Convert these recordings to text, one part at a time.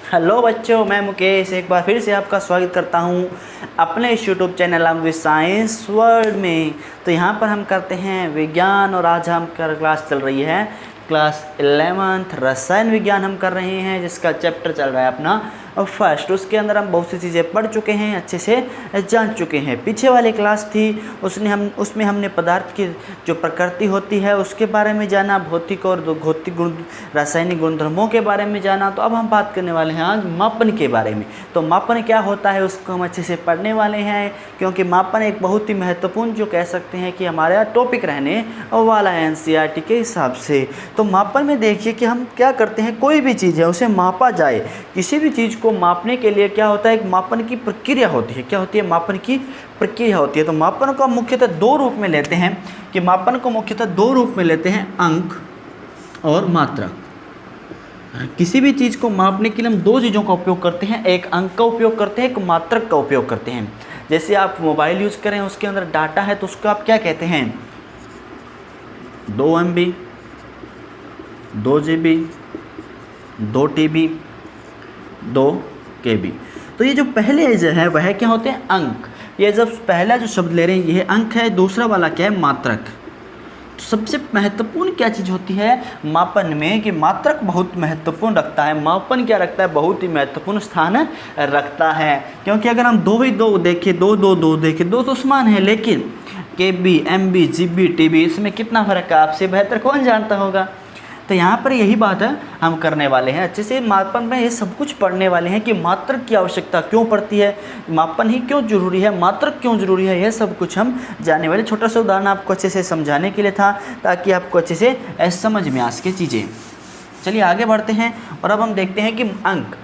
Hello बच्चों, मैं मुकेश एक बार फिर से आपका स्वागत करता हूं अपने इस YouTube channel with science world में। तो यहां पर हम करते हैं विज्ञान और आज हम क्लास चल रही है क्लास 11th रसायन विज्ञान हम कर रहे हैं, जिसका चैप्टर चल रहा है अपना फर्स्ट। उसके अंदर हम बहुत सी चीज़ें पढ़ चुके हैं, अच्छे से जान चुके हैं। पीछे वाली क्लास थी उसमें हमने पदार्थ की जो प्रकृति होती है उसके बारे में जाना, भौतिक और भौतिक गुण रासायनिक गुणधर्मों के बारे में जाना। तो अब हम बात करने वाले हैं आज मापन के बारे में। तो मापन क्या होता है उसको हम अच्छे से पढ़ने वाले हैं, क्योंकि मापन एक बहुत ही महत्वपूर्ण जो कह सकते हैं कि हमारा टॉपिक रहने वाला है एनसीईआरटी के हिसाब से। तो मापन में देखिए कि हम क्या करते हैं, कोई भी चीज़ है उसे मापा जाए। किसी भी चीज़ को मापने के लिए क्या होता है, एक मापन की प्रक्रिया होती है। क्या होती है? मापन की प्रक्रिया होती है। तो मापन को हम मुख्यतः दो रूप में लेते हैं कि मापन को मुख्यतः दो रूप में लेते हैं, अंक और मात्रक। किसी भी चीज़ को मापने के लिए हम दो चीज़ों का उपयोग करते हैं, एक अंक का उपयोग करते हैं, एक मात्रक का उपयोग करते हैं। जैसे आप मोबाइल यूज़ करें, उसके अंदर डाटा है तो उसको आप क्या कहते हैं? 2 MB, 2 GB, 2 TB, 2 KB। तो ये जो पहले जो है वह क्या होते हैं? अंक। ये जब पहला जो शब्द ले रहे हैं ये अंक है, दूसरा वाला क्या है? मात्रक। तो सबसे महत्वपूर्ण क्या चीज़ होती है मापन में कि मात्रक बहुत महत्वपूर्ण रखता है। मापन क्या रखता है? बहुत ही महत्वपूर्ण स्थान रखता है। क्योंकि अगर हम दो देखें, दो देखें, दो तो समान है, लेकिन KB, MB, GB, TB इसमें कितना फ़र्क है आपसे बेहतर कौन जानता होगा। तो यहाँ पर यही बात है हम करने वाले हैं। अच्छे से मापन में ये सब कुछ पढ़ने वाले हैं कि मात्रक की आवश्यकता क्यों पड़ती है, मापन ही क्यों जरूरी है, मात्रक क्यों जरूरी है, यह सब कुछ हम जानने वाले। छोटा सा उदाहरण आपको अच्छे से समझाने के लिए था, ताकि आपको अच्छे से समझ में आ सके चीज़ें। चलिए आगे बढ़ते हैं और अब हम देखते हैं कि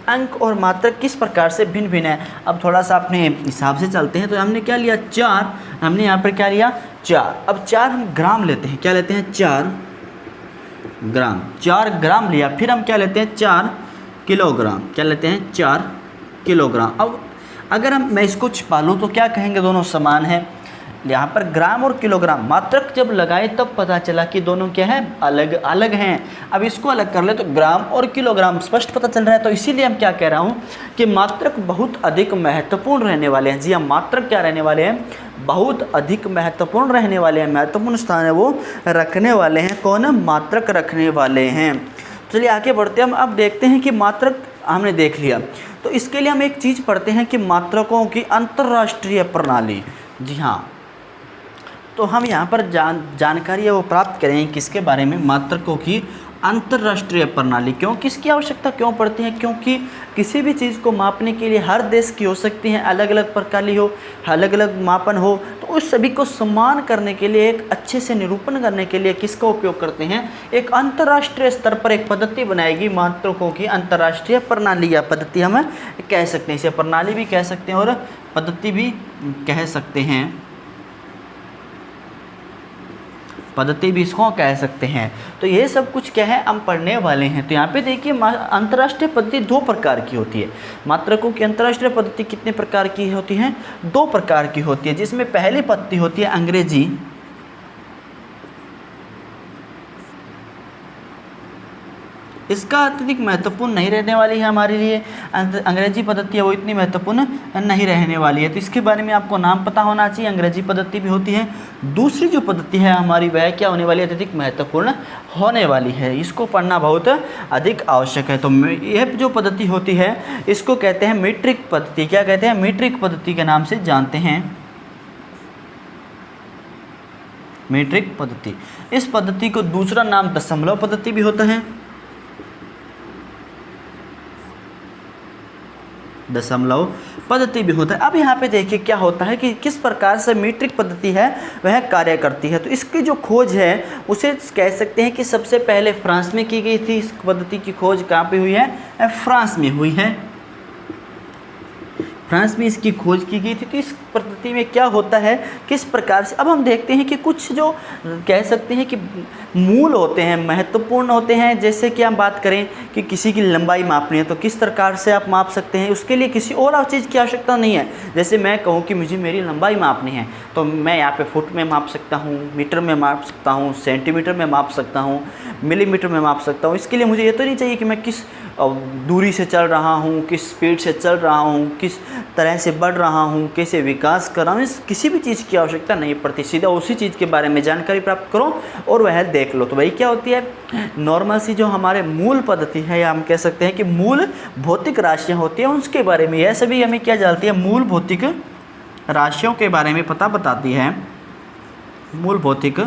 अंक और मात्रक किस प्रकार से भिन्न भिन्न है। अब थोड़ा सा अपने हिसाब से चलते हैं। तो हमने क्या लिया? 4। हमने यहाँ पर क्या लिया? 4। अब 4 हम ग्राम लेते हैं। क्या लेते हैं? 4 ग्राम। 4 ग्राम लिया। फिर हम क्या लेते हैं? 4 किलोग्राम। क्या लेते हैं? 4 किलोग्राम। अब अगर मैं इसको छिपा लूँ तो क्या कहेंगे? दोनों समान है। यहाँ पर ग्राम और किलोग्राम मात्रक जब लगाए तब पता चला कि दोनों क्या है? अलग अलग हैं। अब इसको अलग कर ले तो ग्राम और किलोग्राम स्पष्ट पता चल रहा है। तो इसीलिए हम क्या कह रहा हूँ कि मात्रक बहुत अधिक महत्वपूर्ण रहने वाले हैं। जी हाँ, मात्रक क्या रहने वाले हैं? बहुत अधिक महत्वपूर्ण रहने वाले हैं। महत्वपूर्ण स्थान है वो रखने वाले हैं। कौन? मात्रक रखने वाले हैं। चलिए आगे बढ़ते हैं। हम अब देखते हैं कि मात्रक हमने देख लिया, तो इसके लिए हम एक चीज़ पढ़ते हैं कि मात्रकों की अंतर्राष्ट्रीय प्रणाली। जी हाँ, तो हम यहाँ पर जानकारी है वो प्राप्त करें किसके बारे में? मात्रकों की अंतर्राष्ट्रीय प्रणाली। क्यों? किसकी आवश्यकता क्यों पड़ती है? क्योंकि किसी भी चीज़ को मापने के लिए हर देश की हो सकती है, अलग अलग प्रकार की हो, अलग अलग मापन हो, तो उस सभी को समान करने के लिए, एक अच्छे से निरूपण करने के लिए किसका उपयोग करते हैं? एक अंतर्राष्ट्रीय स्तर पर एक पद्धति बनाएगी मात्रकों की अंतर्राष्ट्रीय प्रणाली या पद्धति हम कह सकते हैं। इसे प्रणाली भी कह सकते हैं और पद्धति भी कह सकते हैं, पद्धति भी इसको कह सकते हैं। तो ये सब कुछ क्या है हम पढ़ने वाले हैं। तो यहाँ पे देखिए अंतर्राष्ट्रीय पद्धति 2 प्रकार की होती है। मात्रकों की अंतर्राष्ट्रीय पद्धति कितने प्रकार की होती है? 2 प्रकार की होती है, जिसमें पहली पद्धति होती है अंग्रेजी। इसका अत्यधिक महत्वपूर्ण नहीं रहने वाली है हमारे लिए। अंग्रेजी पद्धति है वो इतनी महत्वपूर्ण नहीं रहने वाली है, तो इसके बारे में आपको नाम पता होना चाहिए। अंग्रेजी पद्धति भी होती है। दूसरी जो पद्धति है हमारी वह क्या होने वाली है? अत्यधिक महत्वपूर्ण होने वाली है। इसको पढ़ना बहुत अधिक आवश्यक है। तो यह जो पद्धति होती है इसको कहते हैं मीट्रिक पद्धति। क्या कहते हैं? मीट्रिक पद्धति के नाम से जानते हैं, मीट्रिक पद्धति। इस पद्धति को दूसरा नाम दशमलव पद्धति भी होता है। दशमलव पद्धति भी होता है। अब यहाँ पे देखिए क्या होता है कि किस प्रकार से मीट्रिक पद्धति है वह कार्य करती है। तो इसकी जो खोज है उसे कह सकते हैं कि सबसे पहले फ्रांस में की गई थी। इस पद्धति की खोज कहाँ पे हुई है? फ्रांस में हुई है। फ्रांस में इसकी खोज की गई थी। तो इस पद्धति में क्या होता है, किस प्रकार से, अब हम देखते हैं कि कुछ जो कह सकते हैं कि मूल होते हैं, महत्वपूर्ण होते हैं। जैसे कि हम बात करें कि किसी की लंबाई मापनी है तो किस प्रकार से आप माप सकते हैं, उसके लिए किसी और चीज़ की आवश्यकता नहीं है। जैसे मैं कहूँ कि मुझे मेरी लंबाई मापनी है तो मैं यहाँ पे फुट में माप सकता हूँ, मीटर में माप सकता हूँ, सेंटीमीटर में माप सकता हूँ, मिलीमीटर में माप सकता हूँ। इसके लिए मुझे ये तो नहीं चाहिए कि मैं किस दूरी से चल रहा हूँ, किस स्पीड से चल रहा हूँ, किस तरह से बढ़ रहा हूँ, कैसे विकास कर रहा हूँ, इस किसी भी चीज़ की आवश्यकता नहीं पड़ती। सीधा उसी चीज़ के बारे में जानकारी प्राप्त करो और वह देख लो। तो वही क्या होती है, नॉर्मल सी जो हमारे मूल पद्धति है, या हम कह सकते हैं कि मूल भौतिक राशियाँ होती हैं उसके बारे में यह सभी हमें क्या जानती है, मूल भौतिक राशियों के बारे में पता बताती है। मूल भौतिक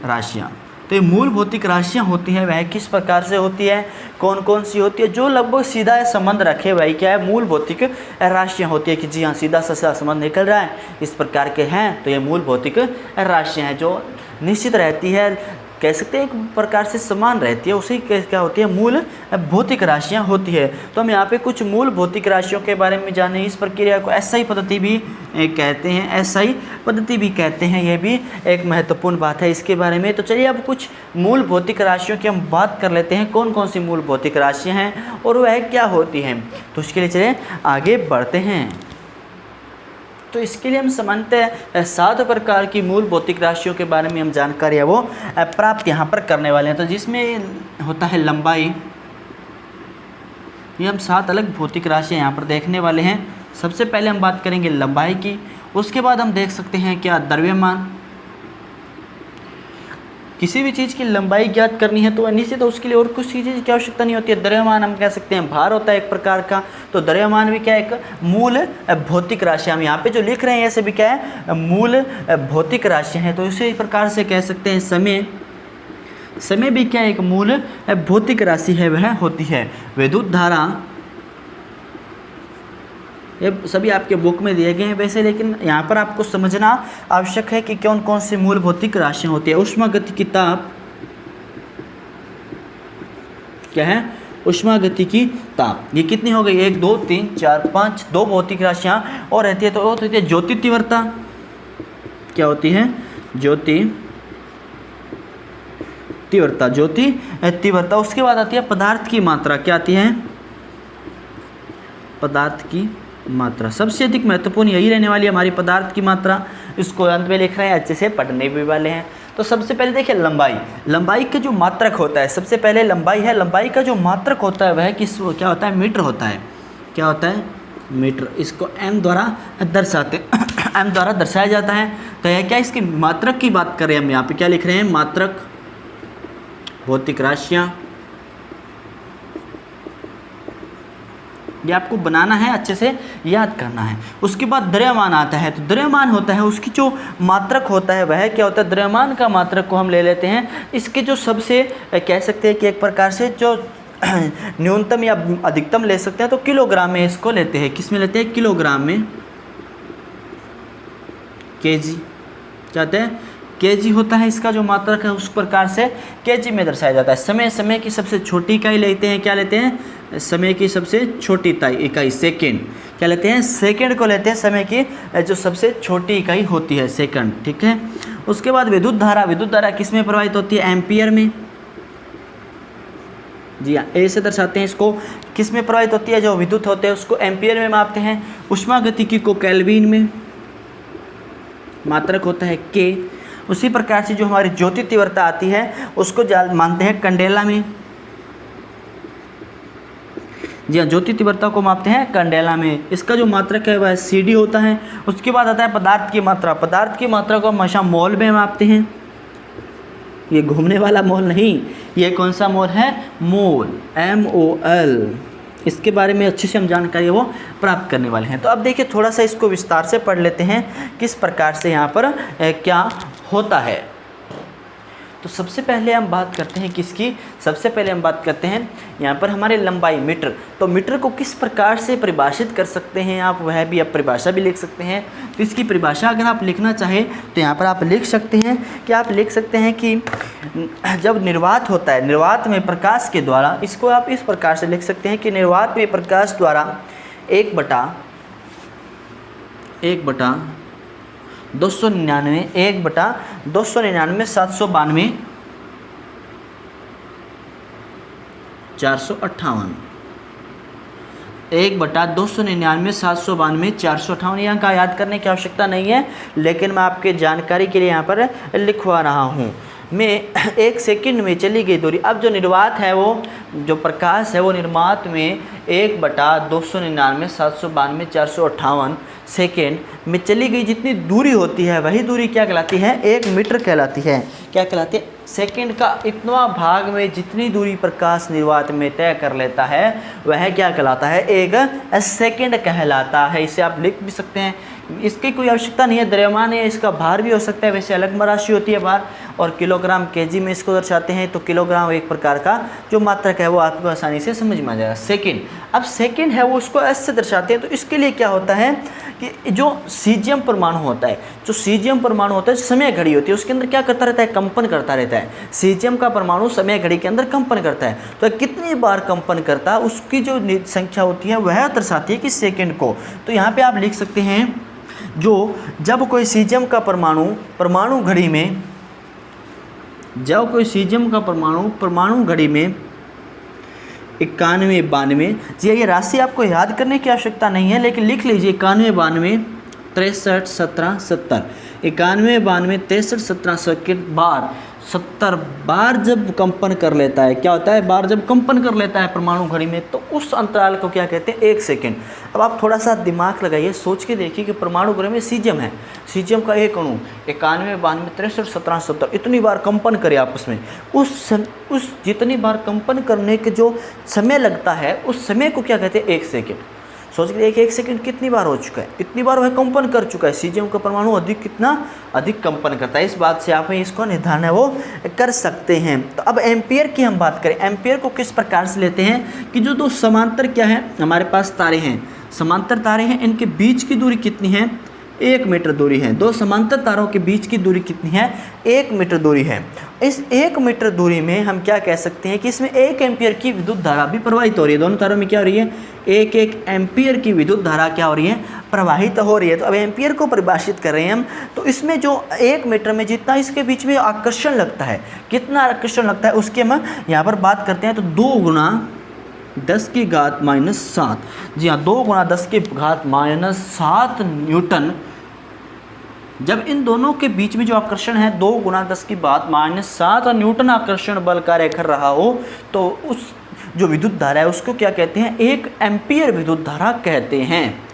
राशियाँ, तो ये मूल भौतिक राशियाँ होती हैं वह किस प्रकार से होती है, कौन कौन सी होती है, जो लगभग सीधा संबंध रखे वही क्या है, मूल भौतिक राशियाँ होती है। कि जी हाँ, सीधा सीधा संबंध निकल रहा है, इस प्रकार के हैं तो ये मूल भौतिक राशियाँ हैं जो निश्चित रहती है, कह सकते हैं एक प्रकार से समान रहती है, उसी क्या होती है, मूल भौतिक राशियाँ होती है। तो हम यहाँ पे कुछ मूल भौतिक राशियों के बारे में जाने। इस प्रक्रिया को एसआई पद्धति भी कहते हैं, एसआई पद्धति भी कहते हैं, यह भी एक महत्वपूर्ण बात है इसके बारे में। तो चलिए अब कुछ मूल भौतिक राशियों की हम बात कर लेते हैं, कौन कौन सी मूल भौतिक राशियाँ हैं और वह क्या होती हैं। तो उसके लिए चलिए आगे बढ़ते हैं। तो इसके लिए हम सामान्यतः 7 प्रकार की मूल भौतिक राशियों के बारे में हम जानकारी है वो प्राप्त यहाँ पर करने वाले हैं। तो जिसमें होता है लंबाई, ये हम 7 अलग भौतिक राशियाँ यहाँ पर देखने वाले हैं। सबसे पहले हम बात करेंगे लंबाई की, उसके बाद हम देख सकते हैं क्या, द्रव्यमान। किसी भी चीज़ की लंबाई ज्ञात करनी है तो निश्चित तो उसके लिए और कुछ चीज़ की आवश्यकता नहीं होती है। द्रव्यमान हम कह सकते हैं भार होता है एक प्रकार का, तो द्रव्यमान भी क्या है, एक मूल भौतिक राशि। हम यहाँ पे जो लिख रहे हैं ऐसे भी क्या है, मूल भौतिक राशियाँ हैं। तो इसी प्रकार से कह सकते हैं समय, समय भी क्या एक मूल भौतिक राशि है, वह होती है। विद्युत धारा, ये सभी आपके बुक में दिए गए हैं वैसे, लेकिन यहाँ पर आपको समझना आवश्यक है कि कौन कौन सी मूल भौतिक राशियाँ होती है। ऊष्मागतिकी ताप, क्या है, ऊष्मागतिकी ताप, ये कितनी हो गई, 1 2 3 4 5, 2 भौतिक राशियाँ और रहती है। तो होती है ज्योति तीव्रता, क्या होती है, ज्योति तीव्रता, ज्योति तीव्रता। उसके बाद आती है पदार्थ की मात्रा, क्या आती है, पदार्थ की मात्रा। सबसे अधिक महत्वपूर्ण यही रहने वाली है हमारी पदार्थ की मात्रा। इसको अंत में लिख रहे हैं, अच्छे से पढ़ने भी वाले हैं। तो सबसे पहले देखिए लंबाई, लंबाई का जो मात्रक होता है, सबसे पहले लंबाई है, लंबाई का जो मात्रक होता है वह किस क्या होता है, मीटर होता है। क्या होता है, मीटर। इसको m द्वारा दर्शाते m द्वारा दर्शाया जाता है। तो यह क्या, इसकी मात्रक की बात करें हम यहाँ पे क्या लिख रहे हैं, मात्रक भौतिक राशियाँ। ये आपको बनाना है, अच्छे से याद करना है। उसके बाद द्रव्यमान आता है। तो द्रव्यमान होता है, उसकी जो मात्रक होता है वह क्या होता है, द्रव्यमान का मात्रक को हम ले लेते हैं। इसके जो सबसे कह सकते हैं कि एक प्रकार से जो न्यूनतम या अधिकतम ले सकते हैं तो किलोग्राम में इसको लेते हैं। किस में लेते हैं, किलोग्राम में, केजी चाहते हैं, केजी होता है इसका जो मात्रक है, उस प्रकार से केजी में दर्शाया जाता है। समय, समय की सबसे छोटी इकाई लेते हैं, क्या लेते हैं, समय की सबसे छोटी इकाई सेकंड, क्या लेते हैं, सेकंड को लेते हैं। समय की जो सबसे छोटी इकाई होती है सेकंड, ठीक है। उसके बाद विद्युत धारा, विद्युत धारा किस में प्रवाहित होती है, एम्पियर में। जी हाँ, ए से दर्शाते हैं इसको। किस में प्रवाहित होती है, जो विद्युत होते हैं उसको एम्पियर में मापते हैं। उष्मागतिकी को केल्विन में, मात्रक होता है के। उसी प्रकार से जो हमारी ज्योति तीव्रता आती है उसको मानते हैं कंडेला में। जी हाँ, ज्योति तीव्रता को मापते हैं कंडेला में। इसका जो मात्रक है वह सीडी होता है। उसके बाद आता है पदार्थ की मात्रा। पदार्थ की मात्रा को हमेशा मोल में मापते हैं। ये घूमने वाला मोल नहीं, ये कौन सा मोल है, मोल, MOL। इसके बारे में अच्छे से हम जानकारी वो प्राप्त करने वाले हैं। तो अब देखिए थोड़ा सा इसको विस्तार से पढ़ लेते हैं किस प्रकार से यहाँ पर क्या होता है। तो सबसे पहले हम बात करते हैं किसकी, सबसे पहले हम बात करते हैं यहाँ पर हमारे लंबाई, मीटर। तो मीटर को किस प्रकार से परिभाषित कर सकते हैं आप, वह भी आप परिभाषा भी लिख सकते हैं। तो इसकी परिभाषा अगर आप लिखना चाहें तो यहाँ पर आप लिख सकते हैं कि आप लिख सकते हैं कि जब निर्वात होता है, निर्वात में प्रकाश के द्वारा, इसको आप इस प्रकार से लिख सकते हैं कि निर्वात में प्रकाश द्वारा 1/299 792 458, 1/299 यहाँ का याद करने की आवश्यकता नहीं है, लेकिन मैं आपके जानकारी के लिए यहाँ पर लिखवा रहा हूँ। में 1 सेकंड में चली गई दूरी, अब जो निर्वात है वो जो प्रकाश है वो निर्मात में 1/299,792,458 सेकेंड में चली गई जितनी दूरी होती है वही दूरी क्या कहलाती है? 1 मीटर कहलाती है। क्या कहलाती है? सेकेंड का इतना भाग में जितनी दूरी प्रकाश निर्वात में तय कर लेता है वह क्या कहलाता है? 1 सेकेंड कहलाता है। इसे आप लिख भी सकते हैं, इसकी कोई आवश्यकता नहीं है। द्रव्यमान है, इसका भार भी हो सकता है, वैसे अलग राशि होती है भार, और किलोग्राम केजी में इसको दर्शाते हैं, तो किलोग्राम एक प्रकार का जो मात्रक है वो आपको आसानी से समझ में आ जाएगा। सेकेंड, अब सेकेंड है वो उसको एस से दर्शाते हैं, तो इसके लिए क्या होता है कि जो सीजियम परमाणु होता है, जो सीजियम परमाणु होता है, समय घड़ी होती है, उसके अंदर क्या करता रहता है? कंपन करता रहता है। सीजियम का परमाणु समय घड़ी के अंदर कंपन करता है, तो कितनी बार कंपन करता है उसकी जो संख्या होती है वह दर्शाती है कि सेकेंड को। तो यहाँ पे आप लिख सकते हैं जब कोई सीजियम का परमाणु घड़ी में, जब कोई सीजियम का परमाणु घड़ी में 91, 92, जी ये राशि आपको याद करने की आवश्यकता नहीं है, लेकिन लिख लीजिए 91, 92, 63, 17, 70, 91, 92, 63, 17 सेकेंड बार 70 बार जब कंपन कर लेता है, क्या होता है? बार जब कंपन कर लेता है परमाणु घड़ी में, तो उस अंतराल को क्या कहते हैं? 1 सेकेंड। अब आप थोड़ा सा दिमाग लगाइए, सोच के देखिए कि परमाणु घड़ी में सीजियम है, सीजियम का एक अणु 91, 92, 63, 17, 70 इतनी बार कंपन करे आपस में, उस जितनी बार कंपन करने के जो समय लगता है उस समय को क्या कहते हैं? 1 सेकेंड। सोच के एक सेकंड कितनी बार हो चुका है, इतनी बार वह कंपन कर चुका है। सीजियम का परमाणु कितना अधिक कंपन करता है, इस बात से आप इसको निर्धारण है वो कर सकते हैं। तो अब एम्पियर की हम बात करें, एम्पियर को किस प्रकार से लेते हैं कि जो दो समांतर क्या है हमारे पास तारे हैं, समांतर तारे हैं, इनके बीच की दूरी कितनी है? 1 मीटर दूरी है। दो समांतर तारों के बीच की दूरी कितनी है? 1 मीटर दूरी है। इस 1 मीटर दूरी में हम क्या कह सकते हैं कि इसमें 1 एम्पियर की विद्युत धारा भी प्रवाहित हो रही है। दोनों तारों में क्या हो रही है? 1 एम्पियर की विद्युत धारा क्या हो रही है? प्रवाहित हो रही है। तो अब एम्पियर को परिभाषित कर रहे हैं हम, तो इसमें जो 1 मीटर में जितना इसके बीच में आकर्षण लगता है, कितना आकर्षण लगता है उसकी हम यहाँ पर बात करते हैं। तो 2 गुना 10 की घात -7, जी हाँ 2 गुना 10 की घात -7 न्यूटन। जब इन दोनों के बीच में जो आकर्षण है 2 गुना 10 की घात -7 न्यूटन आकर्षण बल कार्य कर रहा हो, तो उस जो विद्युत धारा है उसको क्या कहते हैं? 1 एम्पियर विद्युत धारा कहते हैं।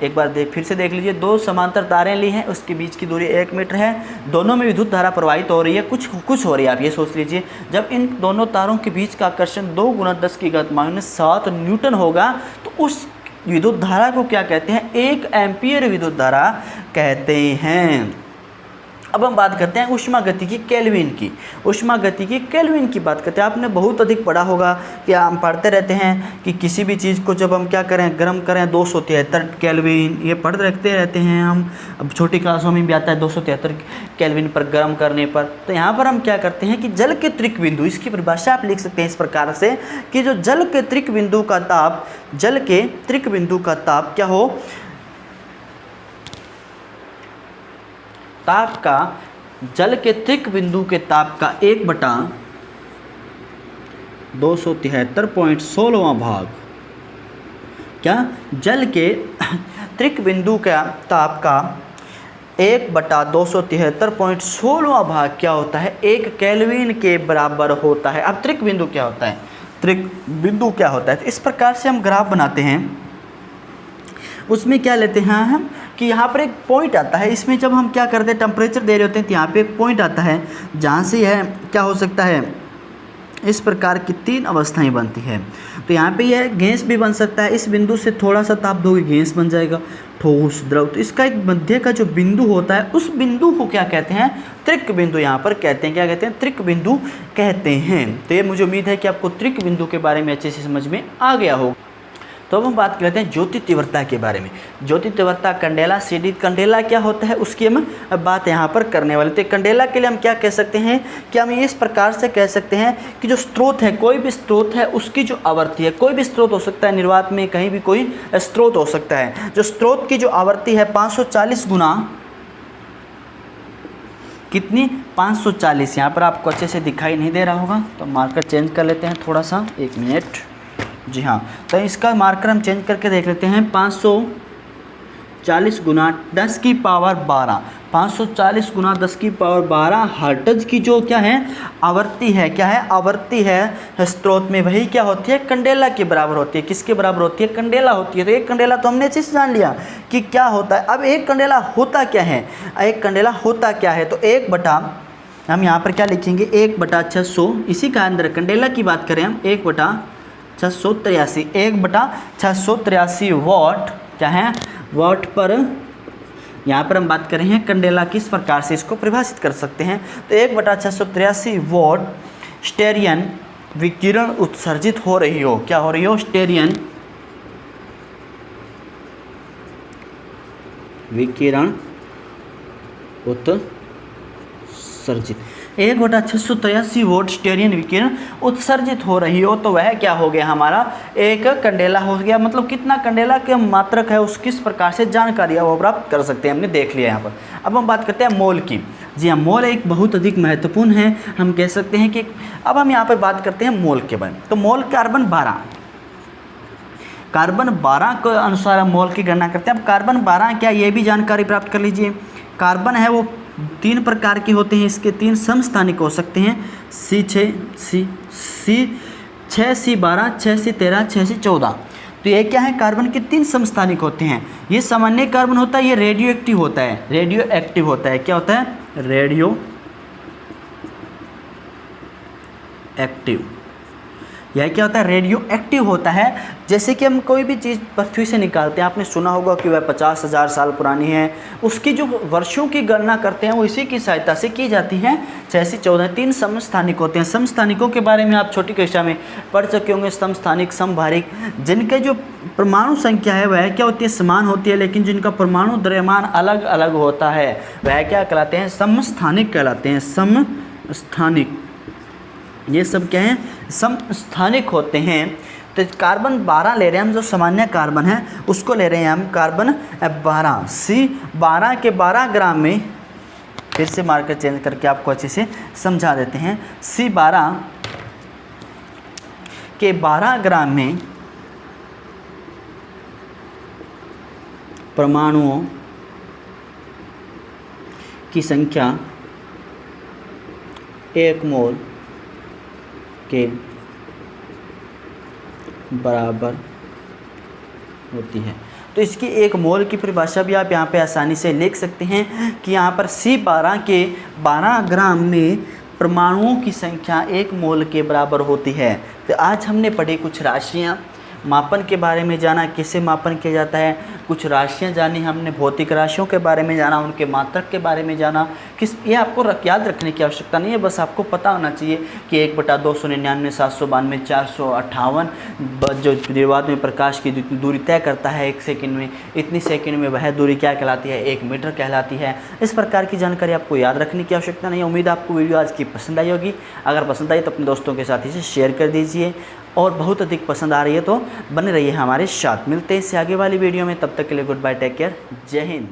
एक बार फिर से देख लीजिए, 2 समांतर तारें ली हैं, उसके बीच की दूरी 1 मीटर है, दोनों में विद्युत धारा प्रवाहित हो रही है, कुछ हो रही है। आप ये सोच लीजिए, जब इन दोनों तारों के बीच का आकर्षण 2 गुना 10 की घात -7 न्यूटन होगा, तो उस विद्युत धारा को क्या कहते हैं? 1 एम्पियर विद्युत धारा कहते हैं। अब हम बात करते हैं ऊष्मागतिकी केल्विन की। ऊष्मागतिकी केल्विन की बात करते हैं। आपने बहुत अधिक पढ़ा होगा कि हम पढ़ते रहते हैं कि किसी भी चीज़ को जब हम क्या करें, गर्म करें 273 केल्विन, ये पढ़ते रखते रहते हैं हम। अब छोटी क्लासों में भी आता है 273 केल्विन पर गर्म करने पर। तो यहाँ पर हम क्या करते हैं कि जल के त्रिक बिंदु, इसकी परिभाषा आप लिख सकते हैं इस प्रकार से कि जो जल के त्रिक बिंदु का ताप, जल के त्रिक बिंदु का ताप क्या हो? ताप का, जल के त्रिक बिंदु के ताप का 1/273.16वां भाग, क्या? जल के त्रिक बिंदु का ताप का 1/273.16वां भाग क्या होता है? 1 केल्विन के बराबर होता है। अब त्रिक बिंदु क्या होता है? त्रिक बिंदु क्या होता है? तो इस प्रकार से हम ग्राफ बनाते हैं, उसमें क्या लेते हैं हम कि यहाँ पर एक पॉइंट आता है, इसमें जब हम क्या करते हैं टेम्परेचर दे रहे होते हैं तो यहाँ पे एक पॉइंट आता है जहाँ से यह क्या हो सकता है, इस प्रकार की 3 अवस्थाएं बनती है। तो यहाँ पे यह गैस भी बन सकता है, इस बिंदु से थोड़ा सा ताप दोगे गैस बन जाएगा, ठोस, द्रव। तो इसका एक मध्य का जो बिंदु होता है उस बिंदु को क्या कहते हैं? त्रिक बिंदु यहाँ पर कहते हैं। क्या कहते हैं? त्रिक बिंदु कहते हैं। तो ये मुझे उम्मीद है कि आपको त्रिक बिंदु के बारे में अच्छे से समझ में आ गया होगा। तो अब हम बात करते हैं ज्योति तीव्रता के बारे में। ज्योति तीव्रता कंडेला CD, कंडेला क्या होता है उसकी हम बात यहाँ पर करने वाले। तो कंडेला के लिए हम क्या कह सकते हैं कि हम इस प्रकार से कह सकते हैं कि जो स्रोत है, कोई भी स्रोत है उसकी जो आवृत्ति है, कोई भी स्रोत हो सकता है निर्वात में, कहीं भी कोई स्रोत हो सकता है, जो स्रोत की जो आवृत्ति है 540 गुना कितनी? 540, यहाँ पर आपको अच्छे से दिखाई नहीं दे रहा होगा तो मार्कर चेंज कर लेते हैं थोड़ा सा, 1 मिनट। जी हाँ, तो इसका मार्कर हम चेंज करके देख लेते हैं। 540 गुना 10 की पावर 12, 540 गुना 10 की पावर 12 हर्ट्ज की जो क्या है आवृत्ति है, क्या है आवृत्ति है स्रोत में, वही क्या होती है कंडेला के बराबर होती है। किसके बराबर होती है? कंडेला होती है। तो एक कंडेला तो हमने चीज़ जान लिया कि क्या होता है। अब एक कंडेला होता क्या है, एक कंडेला होता क्या है, तो 1 बटा, हम यहाँ पर क्या लिखेंगे 1 बटा 600, इसी का अंदर कंडेला की बात करें हम 1 बटा 683, 1 बटा 683 वाट क्या है वाट पर, यहाँ पर हम बात कर रहे हैं कंडेला किस प्रकार से इसको परिभाषित कर सकते हैं। तो 1 बटा 683 वाट स्टेरियन विकिरण उत्सर्जित हो रही हो, क्या हो रही हो? स्टेरियन विकिरण उत्सर्जित, 1 बटा 683 वोल्ट स्टेरियन विकिरण उत्सर्जित हो रही हो, तो वह क्या हो गया हमारा एक कंडेला हो गया। मतलब कितना कंडेला के मात्रक है उस किस प्रकार से जानकारी है वो प्राप्त कर सकते हैं, हमने देख लिया यहाँ पर। अब हम बात करते हैं मोल की। जी हाँ, मोल एक बहुत अधिक महत्वपूर्ण है, हम कह सकते हैं कि अब हम यहाँ पर बात करते हैं मोल के बारे में। तो मोल कार्बन 12 के अनुसार हम मोल की गणना करते हैं। अब कार्बन 12 क्या, ये भी जानकारी प्राप्त कर लीजिए। कार्बन है वो 3 प्रकार के होते हैं, इसके 3 समस्थानिक हो सकते हैं, C6, C6, C12, 6C13, 6C14। तो ये क्या है कार्बन के 3 समस्थानिक होते हैं। ये सामान्य कार्बन होता है, ये रेडियो एक्टिव होता है, रेडियो एक्टिव होता है। क्या होता है? Radio active. यह क्या होता है? रेडियो एक्टिव होता है। जैसे कि हम कोई भी चीज़ पृथ्वी से निकालते हैं, आपने सुना होगा कि वह 50,000 साल पुरानी है, उसकी जो वर्षों की गणना करते हैं वो इसी की सहायता से की जाती है। 6C14 3 समस्थानिक होते हैं। समस्थानिकों के बारे में आप छोटी कक्षा में पढ़ चुके होंगे, समस्थानिक, समभारिक, जिनके जो परमाणु संख्या है वह क्या होती है? समान होती है, लेकिन जिनका परमाणु द्रव्यमान अलग अलग होता है वह क्या कहलाते हैं? समस्थानिक कहलाते हैं। समस्थानिक, ये सब क्या हैं? समस्थानिक होते हैं। तो कार्बन 12 ले रहे हैं हम, जो सामान्य कार्बन है उसको ले रहे हैं हम कार्बन 12। C12 के 12 ग्राम में, फिर से मार्कर चेंज करके आपको अच्छे से समझा देते हैं। C12 के 12 ग्राम में परमाणुओं की संख्या 1 मोल के बराबर होती है। तो इसकी 1 मोल की परिभाषा भी आप यहाँ पे आसानी से लिख सकते हैं कि यहाँ पर C12 के 12 ग्राम में परमाणुओं की संख्या 1 मोल के बराबर होती है। तो आज हमने पढ़ी कुछ राशियाँ, मापन के बारे में जाना, कैसे मापन किया जाता है, कुछ राशियाँ जानी हमने, भौतिक राशियों के बारे में जाना, उनके मात्रक के बारे में जाना। ये आपको याद रखने की आवश्यकता नहीं है, बस आपको पता होना चाहिए कि 1 बटा 299, 792, 458 जो निर्वात में प्रकाश की दूरी तय करता है 1 सेकंड में, इतनी सेकंड में वह दूरी क्या कहलाती है? 1 मीटर कहलाती है। इस प्रकार की जानकारी आपको याद रखने की आवश्यकता नहीं है। उम्मीद आपको वीडियो आज की पसंद आई होगी। अगर पसंद आई तो अपने दोस्तों के साथ इसे शेयर कर दीजिए, और बहुत अधिक पसंद आ रही है तो बने रहिए हमारे साथ। मिलते हैं इससे आगे वाली वीडियो में, तब तक के लिए गुड बाय, टेक केयर, जय हिंद।